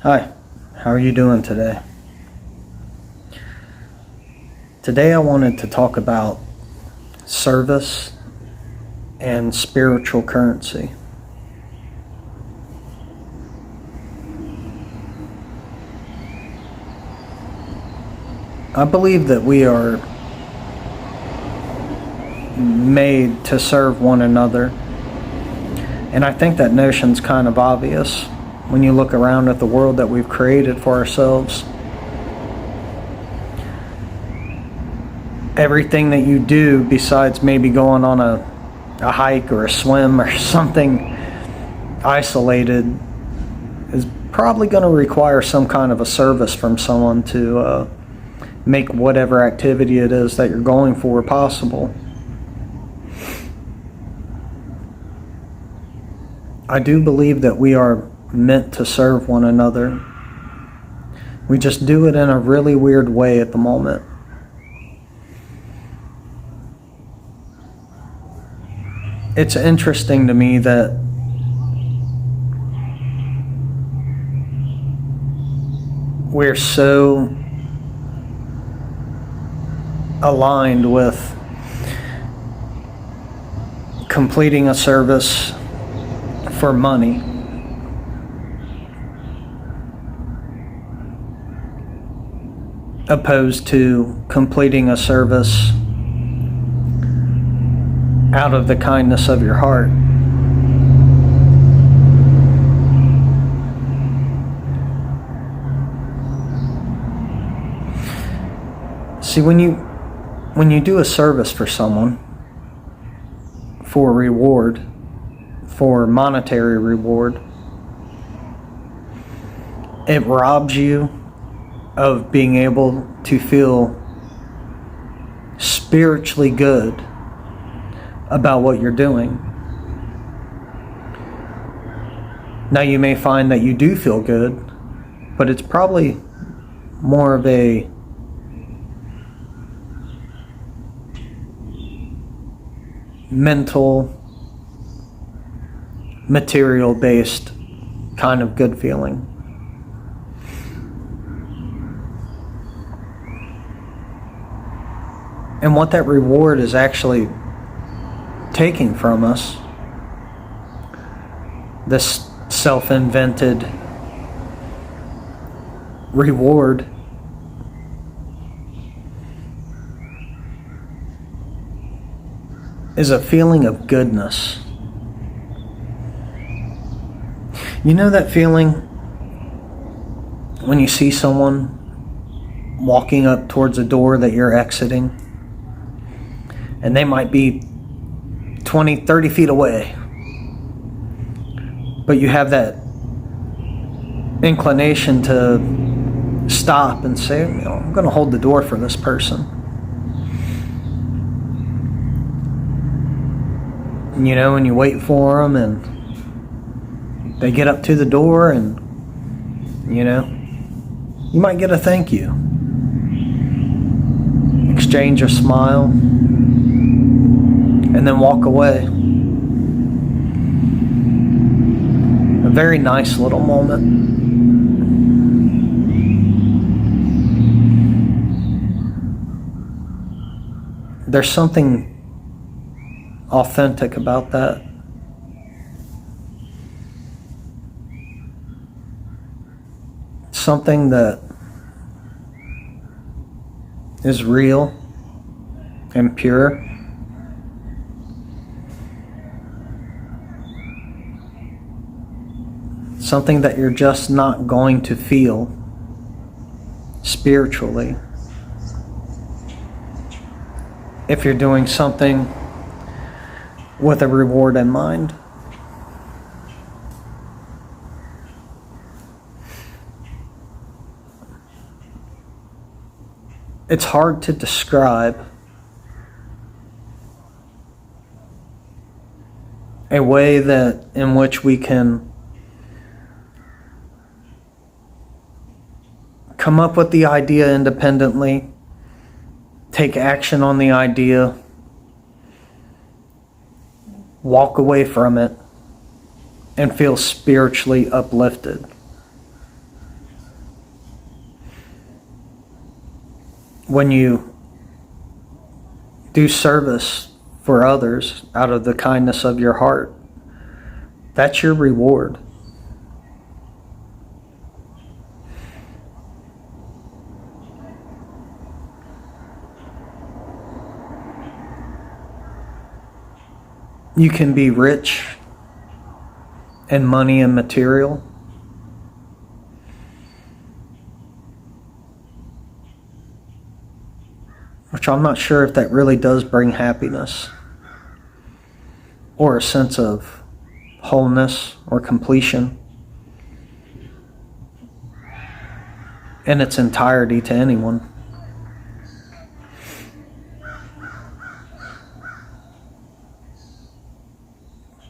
Hi, how are you doing today? Today I wanted to talk about service and spiritual currency. I believe that we are made to serve one another, and I think that notion's kind of obvious when you look around at the world that we've created for ourselves. Everything that you do besides maybe going on a hike or a swim or something isolated is probably going to require some kind of a service from someone to make whatever activity it is that you're going for possible. I do believe that we are meant to serve one another. We just do it in a really weird way at the moment. It's interesting to me that we're so aligned with completing a service for money. Opposed to completing a service out of the kindness of your heart. See, when you do a service for someone for reward, for monetary reward, it robs you of being able to feel spiritually good about what you're doing. Now you may find that you do feel good, but it's probably more of a mental, material-based kind of good feeling. And what that reward is actually taking from us, this self-invented reward, is a feeling of goodness. You know that feeling when you see someone walking up towards a door that you're exiting, and they might be 20, 30 feet away, but you have that inclination to stop and say, I'm going to hold the door for this person. And you wait for them, and they get up to the door, and you might get a thank you, exchange a smile, and then walk away. A very nice little moment. There's something authentic about that. Something that is real and pure. Something that you're just not going to feel spiritually if you're doing something with a reward in mind. It's hard to describe a way in which we can come up with the idea independently, take action on the idea, walk away from it, and feel spiritually uplifted. when you do service for others out of the kindness of your heart, that's your reward. You can be rich in money and material, which I'm not sure if that really does bring happiness or a sense of wholeness or completion in its entirety to anyone.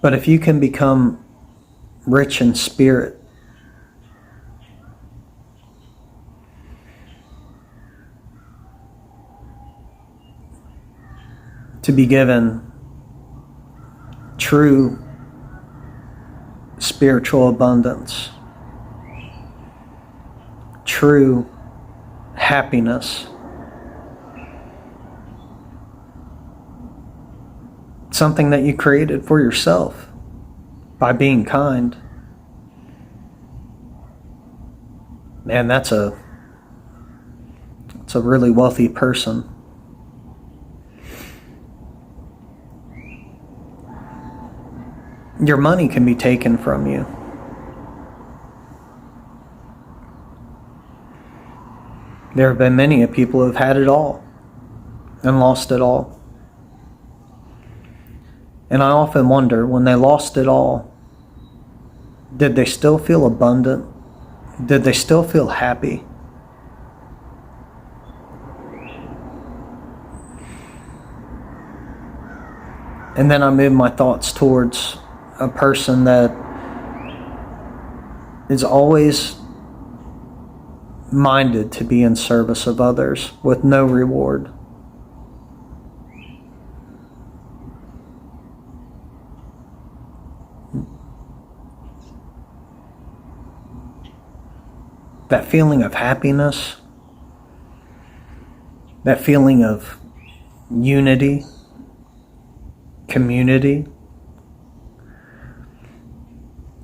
But if you can become rich in spirit, to be given true spiritual abundance, true happiness, something that you created for yourself by being kind, man, that's a really wealthy person. Your money can be taken from you. There have been many people who have had it all and lost it all. And I often wonder, when they lost it all, did they still feel abundant? Did they still feel happy? And then I move my thoughts towards a person that is always minded to be in service of others with no reward. That feeling of happiness, that feeling of unity, community,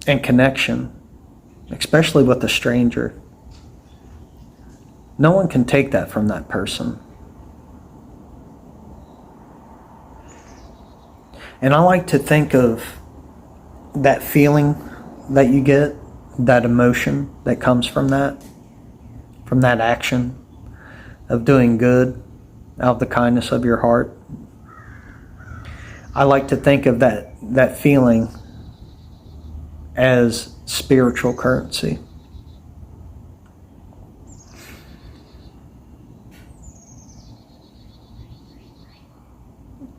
and connection, especially with a stranger. No one can take that from that person. And I like to think of that feeling that you get, that emotion that comes from that action of doing good out of the kindness of your heart. I like to think of that feeling as spiritual currency.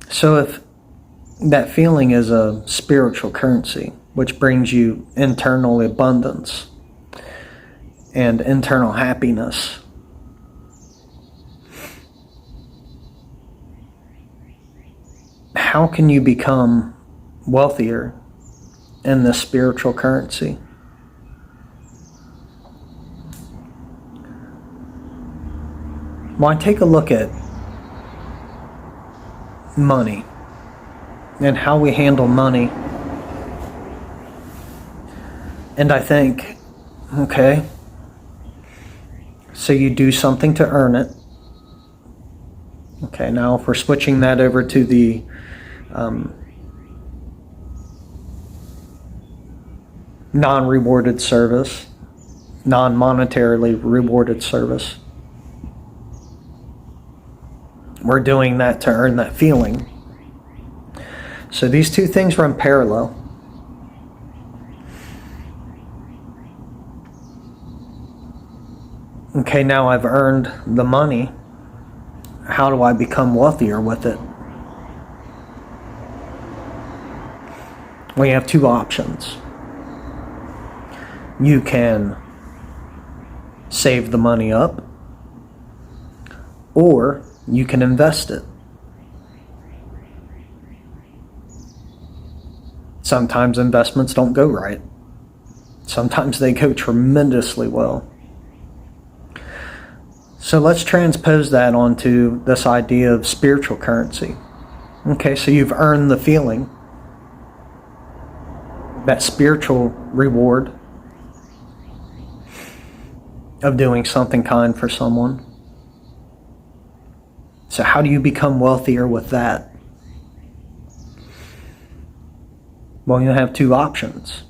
So if that feeling is a spiritual currency, which brings you internal abundance and internal happiness, how can you become wealthier in this spiritual currency? Well, I take a look at money and how we handle money, and I think, okay, so you do something to earn it. Okay, now if we're switching that over to the non-rewarded service, non-monetarily rewarded service, we're doing that to earn that feeling. So these two things run parallel. Okay, now I've earned the money. How do I become wealthier with it? We have two options. You can save the money up, or you can invest it. Sometimes investments don't go right. Sometimes they go tremendously well. So let's transpose that onto this idea of spiritual currency. Okay, so you've earned the feeling, that spiritual reward of doing something kind for someone. So how do you become wealthier with that? Well, you have two options.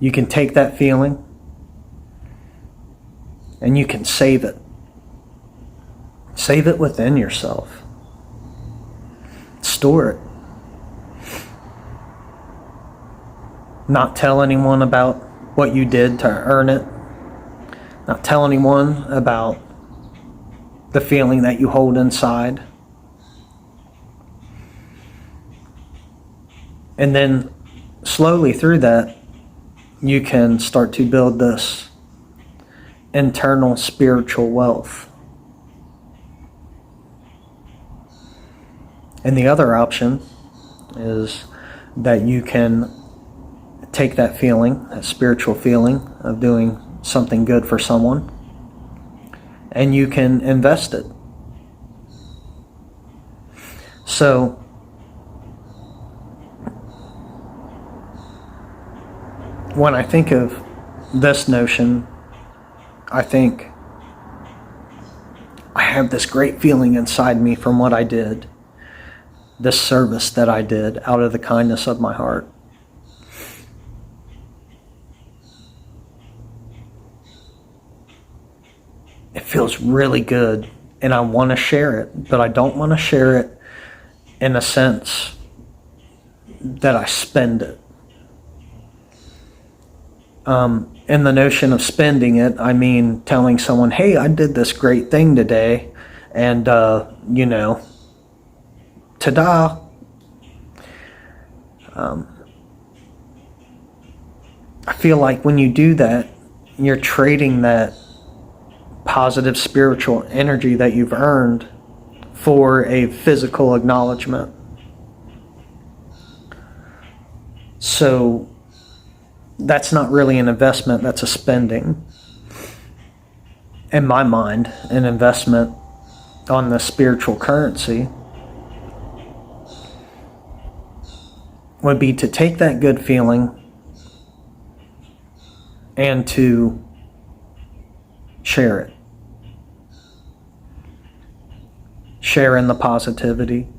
You can take that feeling and you can save it. Save it within yourself. Store it. Not tell anyone about what you did to earn it. Not tell anyone about the feeling that you hold inside. And then slowly through that, you can start to build this internal spiritual wealth. And the other option is that you can take that feeling, that spiritual feeling of doing something good for someone, and you can invest it. So, when I think of this notion, I think I have this great feeling inside me from what I did, this service that I did out of the kindness of my heart. It feels really good, and I want to share it, but I don't want to share it in a sense that I spend it. In the notion of spending it, I mean telling someone, hey, I did this great thing today, and, ta-da. I feel like when you do that, you're trading that positive spiritual energy that you've earned for a physical acknowledgement. So that's not really an investment, that's a spending. In my mind, an investment on the spiritual currency would be to take that good feeling and to share it. Share in the positivity.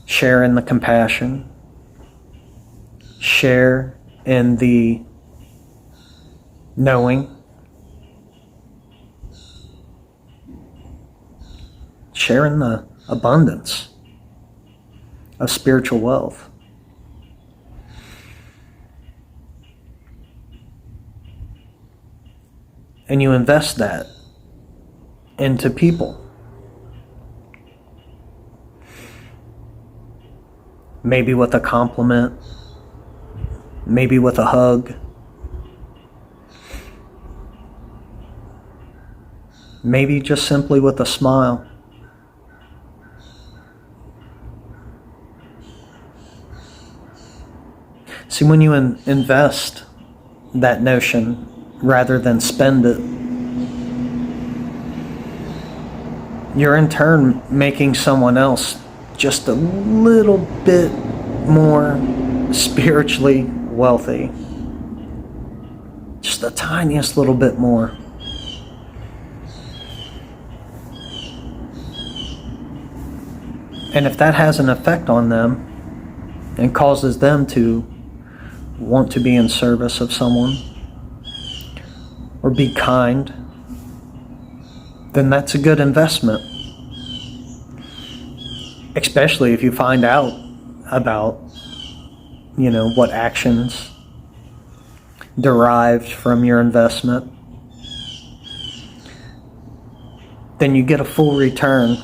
Share in the compassion. Share in the knowing. Share in the abundance of spiritual wealth. And you invest that into people. Maybe with a compliment, maybe with a hug, maybe just simply with a smile. See, when you invest that notion rather than spend it, you're in turn making someone else just a little bit more spiritually wealthy. Just the tiniest little bit more. And if that has an effect on them and causes them to want to be in service of someone or be kind, then that's a good investment. Especially if you find out about, what actions derived from your investment. Then you get a full return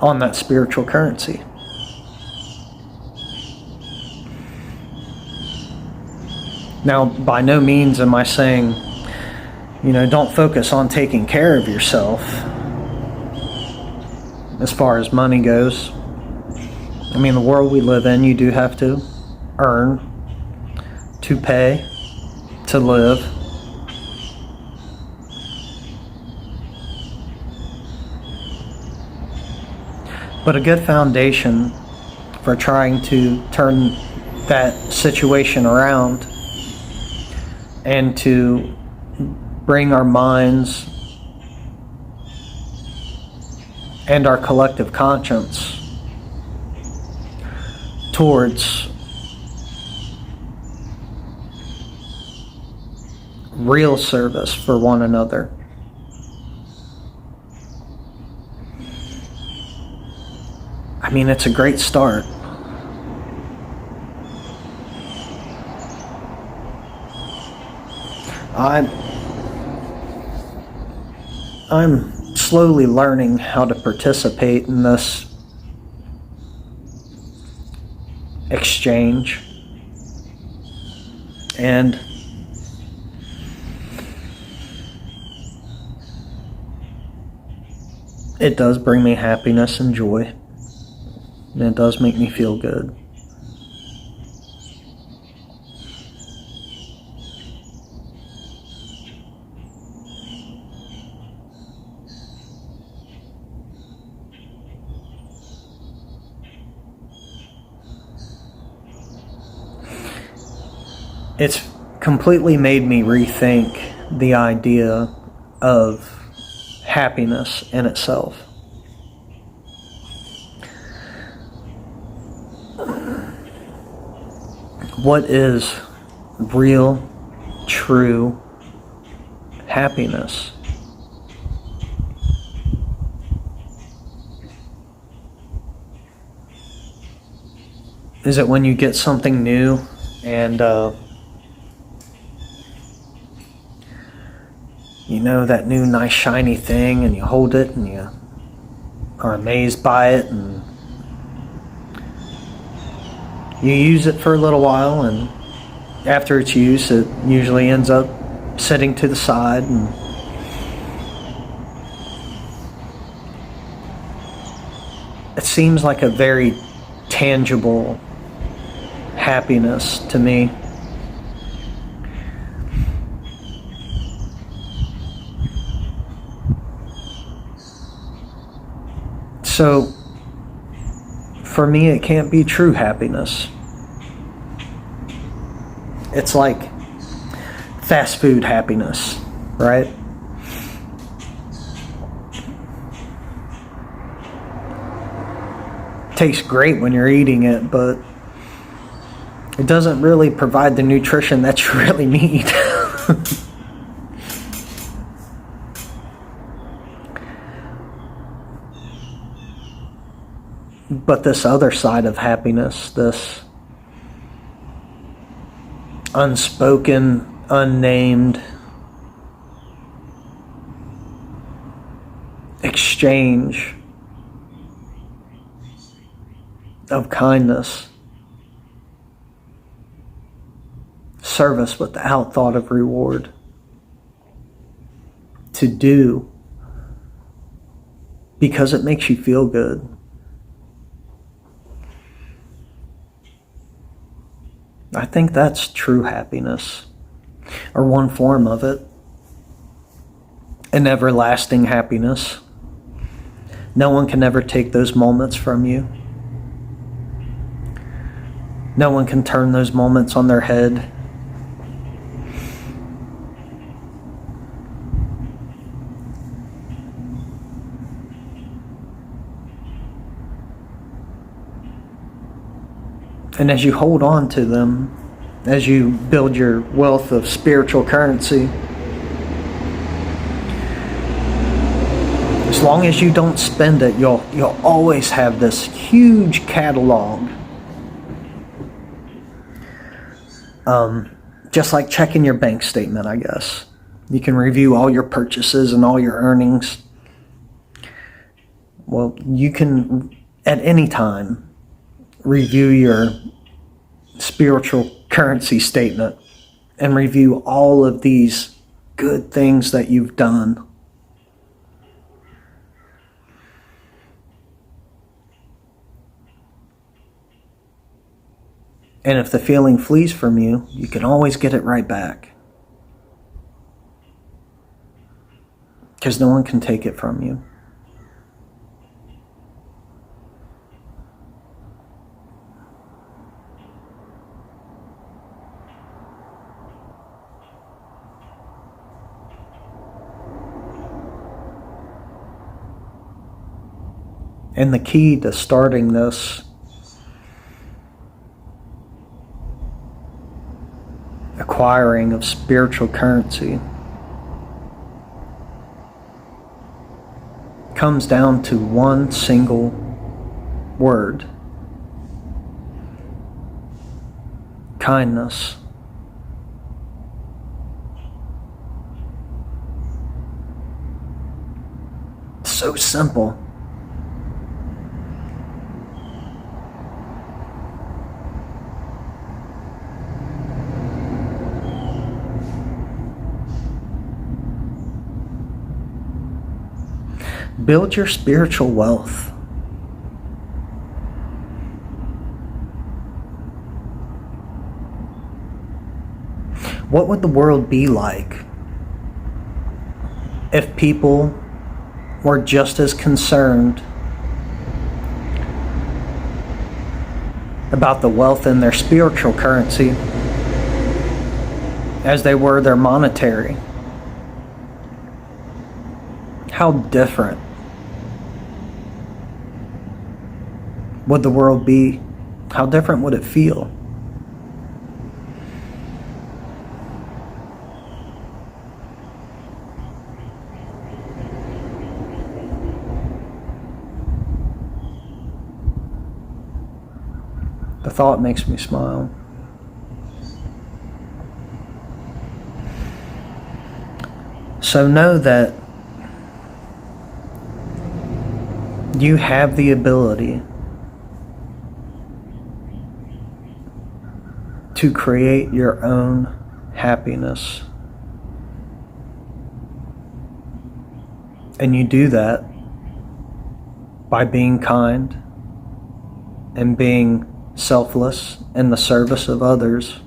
on that spiritual currency. Now, by no means am I saying, don't focus on taking care of yourself as far as money goes. I mean, the world we live in, you do have to earn to pay to live. But a good foundation for trying to turn that situation around and to bring our minds and our collective conscience towards real service for one another. I mean, it's a great start. I'm slowly learning how to participate in this exchange, and it does bring me happiness and joy, and it does make me feel good. It's completely made me rethink the idea of happiness in itself. What is real, true happiness? Is it when you get something new and you know that new nice shiny thing, and you hold it and you are amazed by it, and you use it for a little while, and after it's used, it usually ends up sitting to the side, and it seems like a very tangible happiness to me. So, for me, it can't be true happiness. It's like fast food happiness, right? Tastes great when you're eating it, but it doesn't really provide the nutrition that you really need. But this other side of happiness, this unspoken, unnamed exchange of kindness, service without thought of reward, to do because it makes you feel good. I think that's true happiness, or one form of it. An everlasting happiness. No one can ever take those moments from you. No one can turn those moments on their head. And as you hold on to them, as you build your wealth of spiritual currency, as long as you don't spend it, you'll always have this huge catalog. Just like checking your bank statement, I guess. You can review all your purchases and all your earnings. Well, you can, at any time, review your spiritual currency statement and review all of these good things that you've done. And if the feeling flees from you, you can always get it right back. Because no one can take it from you. And the key to starting this acquiring of spiritual currency comes down to one single word: kindness. So simple. Build your spiritual wealth. What would the world be like if people were just as concerned about the wealth in their spiritual currency as they were their monetary? How different would the world be? How different would it feel? The thought makes me smile. So know that you have the ability to create your own happiness. And you do that by being kind and being selfless in the service of others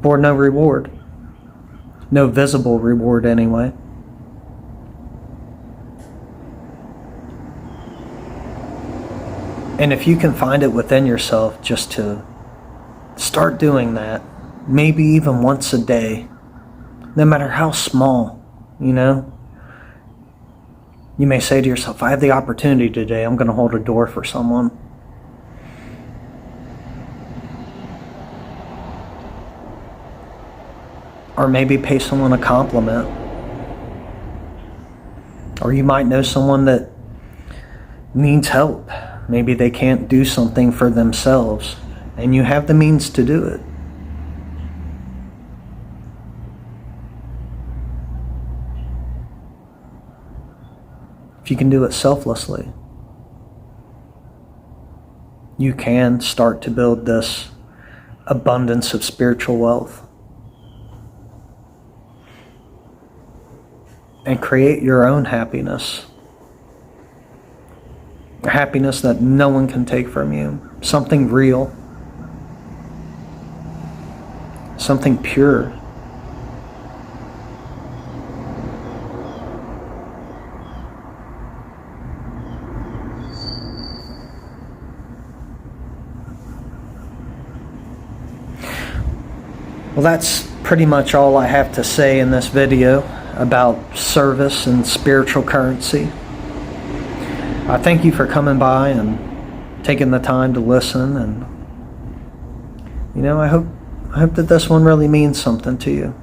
for no reward. No visible reward, anyway. And if you can find it within yourself just to start doing that, maybe even once a day, no matter how small, you know, you may say to yourself, I have the opportunity today, I'm going to hold a door for someone. Or maybe pay someone a compliment. Or you might know someone that needs help. Maybe they can't do something for themselves, and you have the means to do it. If you can do it selflessly, you can start to build this abundance of spiritual wealth and create your own happiness. A happiness that no one can take from you. Something real. Something pure. Well, that's pretty much all I have to say in this video about service and spiritual currency. I thank you for coming by and taking the time to listen, and you know, I hope that this one really means something to you.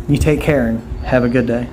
You take care and have a good day.